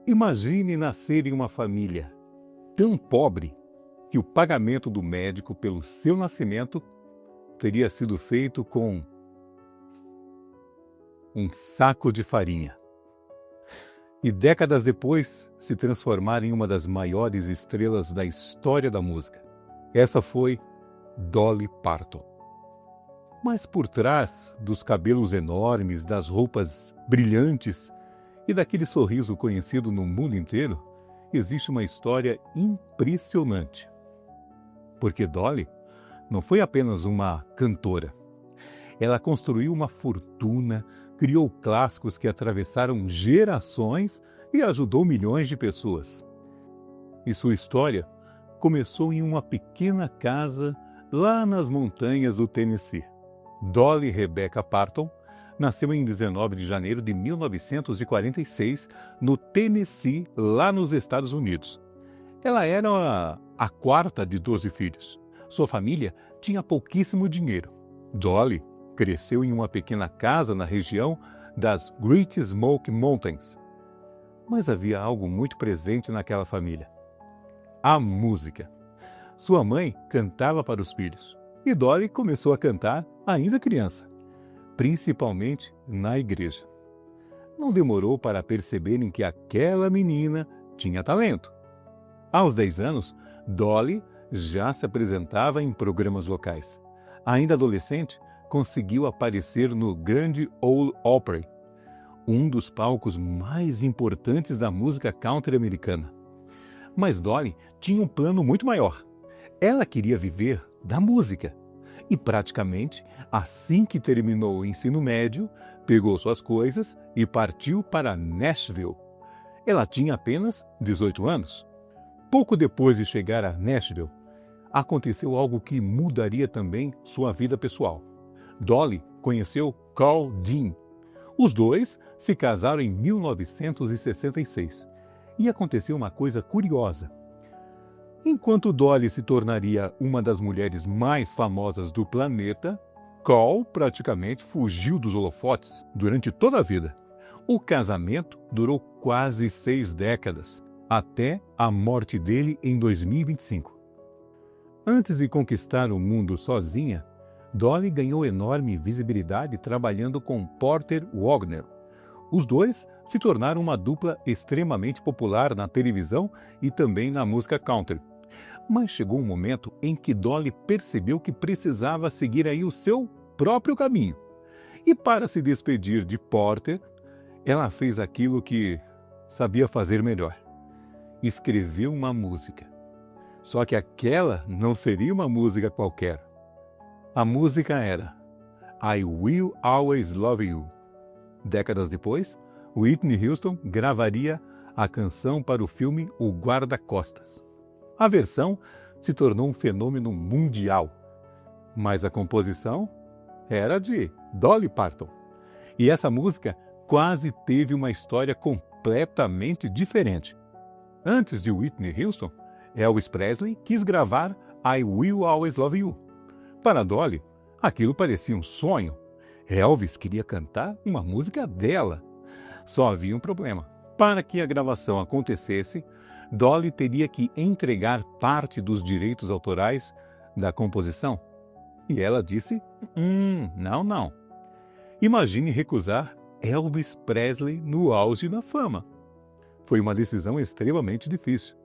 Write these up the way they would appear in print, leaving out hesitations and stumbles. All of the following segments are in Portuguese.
Imagine nascer em uma família tão pobre que o pagamento do médico pelo seu nascimento teria sido feito com um saco de farinha. E décadas depois se transformar em uma das maiores estrelas da história da música. Essa foi Dolly Parton. Mas por trás dos cabelos enormes, das roupas brilhantes e daquele sorriso conhecido no mundo inteiro, existe uma história impressionante. Porque Dolly não foi apenas uma cantora. Ela construiu uma fortuna, criou clássicos que atravessaram gerações e ajudou milhões de pessoas. E sua história começou em uma pequena casa lá nas montanhas do Tennessee. Dolly Rebecca Parton nasceu em 19 de janeiro de 1946, no Tennessee, lá nos Estados Unidos. Ela era a quarta de 12 filhos. Sua família tinha pouquíssimo dinheiro. Dolly cresceu em uma pequena casa na região das Great Smoky Mountains. Mas havia algo muito presente naquela família: a música. Sua mãe cantava para os filhos e Dolly começou a cantar ainda criança, principalmente na igreja. Não demorou para perceberem que aquela menina tinha talento. Aos 10 anos, Dolly já se apresentava em programas locais. Ainda adolescente, conseguiu aparecer no Grand Ole Opry, um dos palcos mais importantes da música country americana. Mas Dolly tinha um plano muito maior. Ela queria viver da música. E praticamente, assim que terminou o ensino médio, pegou suas coisas e partiu para Nashville. Ela tinha apenas 18 anos. Pouco depois de chegar a Nashville, aconteceu algo que mudaria também sua vida pessoal. Dolly conheceu Carl Dean. Os dois se casaram em 1966. E aconteceu uma coisa curiosa. Enquanto Dolly se tornaria uma das mulheres mais famosas do planeta, Carl praticamente fugiu dos holofotes durante toda a vida. O casamento durou quase 6 décadas, até a morte dele em 2025. Antes de conquistar o mundo sozinha, Dolly ganhou enorme visibilidade trabalhando com Porter Wagoner. Os dois se tornaram uma dupla extremamente popular na televisão e também na música country. Mas chegou um momento em que Dolly percebeu que precisava seguir aí o seu próprio caminho. E para se despedir de Porter, ela fez aquilo que sabia fazer melhor. Escreveu uma música. Só que aquela não seria uma música qualquer. A música era I Will Always Love You. Décadas depois, Whitney Houston gravaria a canção para o filme O Guarda-Costas. A versão se tornou um fenômeno mundial, mas a composição era de Dolly Parton. E essa música quase teve uma história completamente diferente. Antes de Whitney Houston, Elvis Presley quis gravar I Will Always Love You. Para Dolly, aquilo parecia um sonho. Elvis queria cantar uma música dela. Só havia um problema. Para que a gravação acontecesse, Dolly teria que entregar parte dos direitos autorais da composição. E ela disse, não. Imagine recusar Elvis Presley no auge da fama. Foi uma decisão extremamente difícil,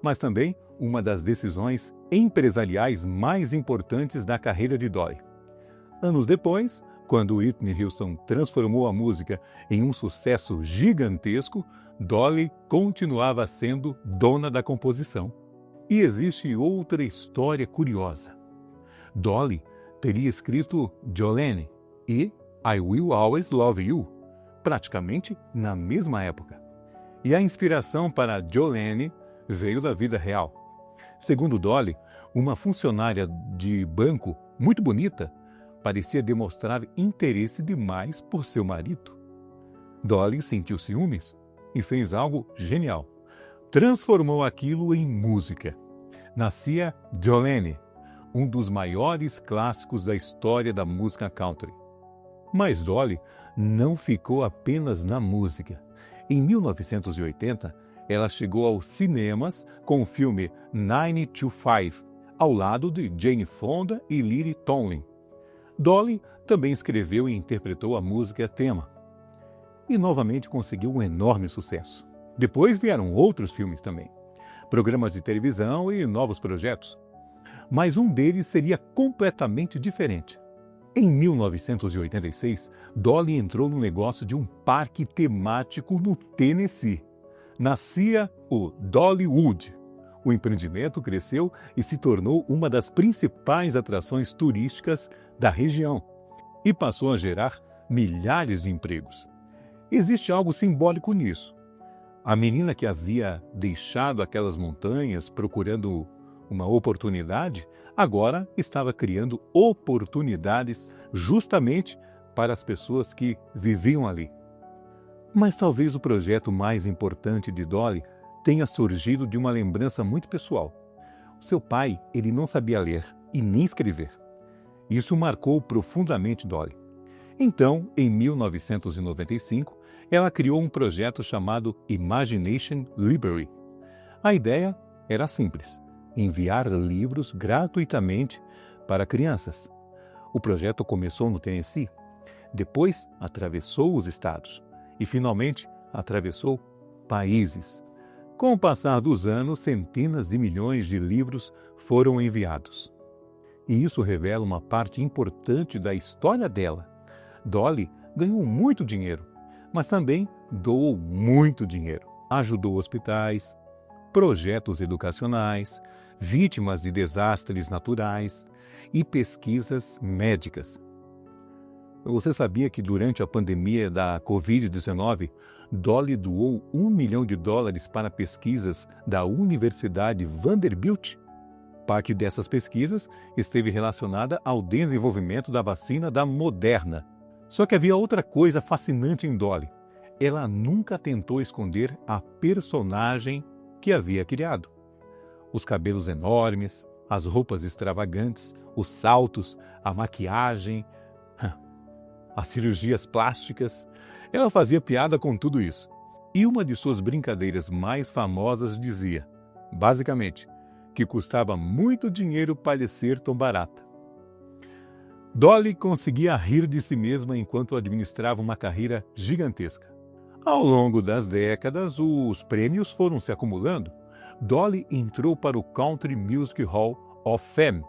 mas também uma das decisões empresariais mais importantes da carreira de Dolly. Anos depois, quando Whitney Houston transformou a música em um sucesso gigantesco, Dolly continuava sendo dona da composição. E existe outra história curiosa. Dolly teria escrito Jolene e I Will Always Love You, praticamente na mesma época. E a inspiração para Jolene veio da vida real. Segundo Dolly, uma funcionária de banco muito bonita parecia demonstrar interesse demais por seu marido. Dolly sentiu ciúmes e fez algo genial. Transformou aquilo em música. Nascia Jolene, um dos maiores clássicos da história da música country. Mas Dolly não ficou apenas na música. Em 1980, ela chegou aos cinemas com o filme 9 to 5, ao lado de Jane Fonda e Lily Tomlin. Dolly também escreveu e interpretou a música tema. E novamente conseguiu um enorme sucesso. Depois vieram outros filmes também, programas de televisão e novos projetos. Mas um deles seria completamente diferente. Em 1986, Dolly entrou no negócio de um parque temático no Tennessee. Nascia o Dollywood. O empreendimento cresceu e se tornou uma das principais atrações turísticas da região e passou a gerar milhares de empregos. Existe algo simbólico nisso. A menina que havia deixado aquelas montanhas procurando uma oportunidade, agora estava criando oportunidades justamente para as pessoas que viviam ali. Mas talvez o projeto mais importante de Dolly tenha surgido de uma lembrança muito pessoal. O seu pai, ele não sabia ler e nem escrever. Isso marcou profundamente Dolly. Então, em 1995, ela criou um projeto chamado Imagination Library. A ideia era simples: enviar livros gratuitamente para crianças. O projeto começou no Tennessee, depois atravessou os estados e, finalmente, atravessou países. Com o passar dos anos, centenas de milhões de livros foram enviados. E isso revela uma parte importante da história dela. Dolly ganhou muito dinheiro, mas também doou muito dinheiro. Ajudou hospitais, projetos educacionais, vítimas de desastres naturais e pesquisas médicas. Você sabia que durante a pandemia da Covid-19, Dolly doou $1 milhão para pesquisas da Universidade Vanderbilt? Parte dessas pesquisas esteve relacionada ao desenvolvimento da vacina da Moderna. Só que havia outra coisa fascinante em Dolly. Ela nunca tentou esconder a personagem que havia criado. Os cabelos enormes, as roupas extravagantes, os saltos, a maquiagem, as cirurgias plásticas. Ela fazia piada com tudo isso. E uma de suas brincadeiras mais famosas dizia, basicamente, que custava muito dinheiro parecer tão barata. Dolly conseguia rir de si mesma enquanto administrava uma carreira gigantesca. Ao longo das décadas, os prêmios foram se acumulando. Dolly entrou para o Country Music Hall of Fame.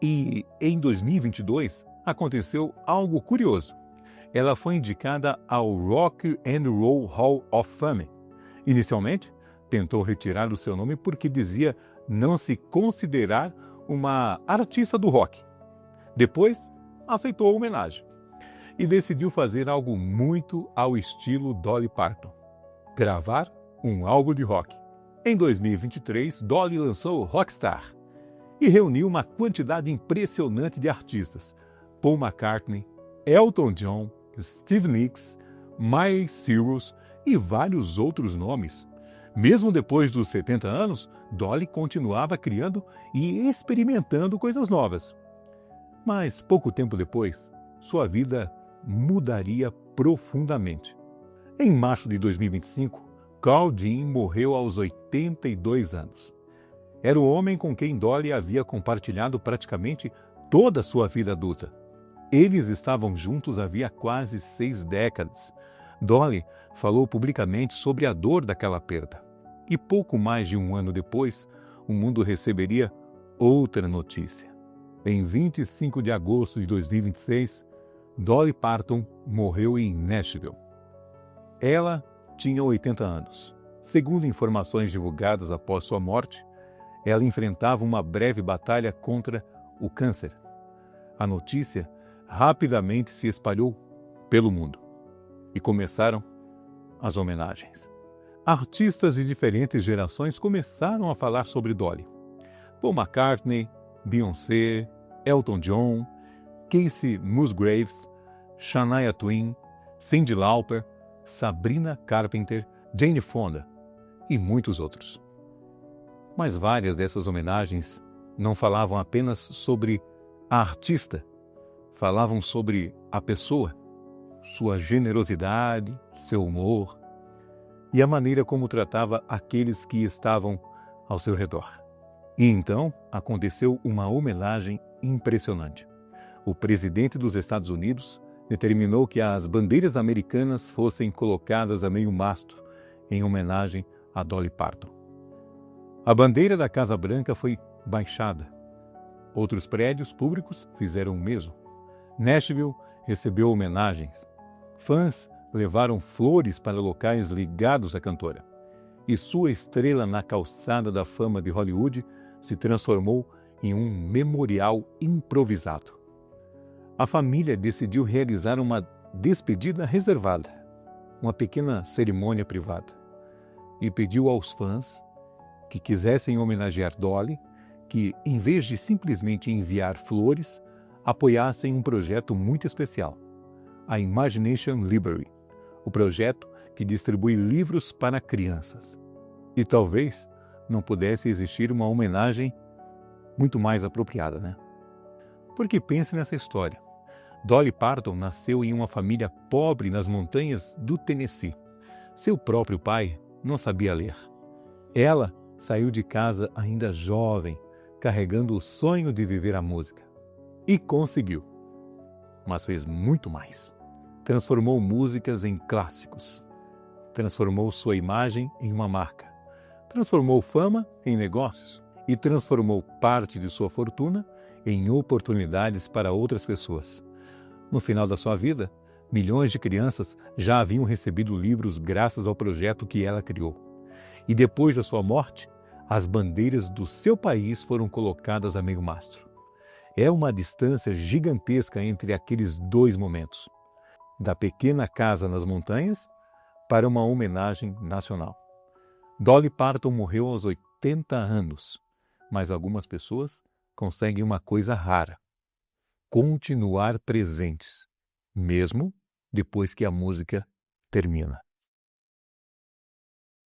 E, em 2022, aconteceu algo curioso. Ela foi indicada ao Rock and Roll Hall of Fame. Inicialmente, tentou retirar o seu nome porque dizia não se considerar uma artista do rock. Depois, aceitou a homenagem e decidiu fazer algo muito ao estilo Dolly Parton: gravar um álbum de rock. Em 2023, Dolly lançou Rockstar e reuniu uma quantidade impressionante de artistas: Paul McCartney, Elton John, Stevie Nicks, Miley Cyrus e vários outros nomes. Mesmo depois dos 70 anos, Dolly continuava criando e experimentando coisas novas. Mas pouco tempo depois, sua vida mudaria profundamente. Em março de 2025, Carl Jean morreu aos 82 anos. Era o homem com quem Dolly havia compartilhado praticamente toda a sua vida adulta. Eles estavam juntos havia quase 6 décadas. Dolly falou publicamente sobre a dor daquela perda. E pouco mais de um ano depois, o mundo receberia outra notícia. Em 25 de agosto de 2026, Dolly Parton morreu em Nashville. Ela tinha 80 anos. Segundo informações divulgadas após sua morte, ela enfrentava uma breve batalha contra o câncer. A notícia rapidamente se espalhou pelo mundo e começaram as homenagens. Artistas de diferentes gerações começaram a falar sobre Dolly. Paul McCartney, Beyoncé, Elton John, Casey Musgraves, Shania Twain, Cyndi Lauper, Sabrina Carpenter, Jane Fonda e muitos outros. Mas várias dessas homenagens não falavam apenas sobre a artista, falavam sobre a pessoa, sua generosidade, seu humor, e a maneira como tratava aqueles que estavam ao seu redor. E então aconteceu uma homenagem impressionante. O presidente dos Estados Unidos determinou que as bandeiras americanas fossem colocadas a meio mastro em homenagem a Dolly Parton. A bandeira da Casa Branca foi baixada. Outros prédios públicos fizeram o mesmo. Nashville recebeu homenagens. Fãs levaram flores para locais ligados à cantora. E sua estrela na calçada da fama de Hollywood se transformou em um memorial improvisado. A família decidiu realizar uma despedida reservada, uma pequena cerimônia privada, e pediu aos fãs que quisessem homenagear Dolly que, em vez de simplesmente enviar flores, apoiassem um projeto muito especial, a Imagination Library, o projeto que distribui livros para crianças. E talvez não pudesse existir uma homenagem muito mais apropriada, né? Porque pense nessa história. Dolly Parton nasceu em uma família pobre nas montanhas do Tennessee. Seu próprio pai não sabia ler. Ela saiu de casa ainda jovem, carregando o sonho de viver a música. E conseguiu. Mas fez muito mais. Transformou músicas em clássicos. Transformou sua imagem em uma marca. Transformou fama em negócios. E transformou parte de sua fortuna em oportunidades para outras pessoas. No final da sua vida, milhões de crianças já haviam recebido livros graças ao projeto que ela criou. E depois da sua morte, as bandeiras do seu país foram colocadas a meio mastro. É uma distância gigantesca entre aqueles dois momentos, da pequena casa nas montanhas para uma homenagem nacional. Dolly Parton morreu aos 80 anos, mas algumas pessoas conseguem uma coisa rara: continuar presentes, mesmo depois que a música termina.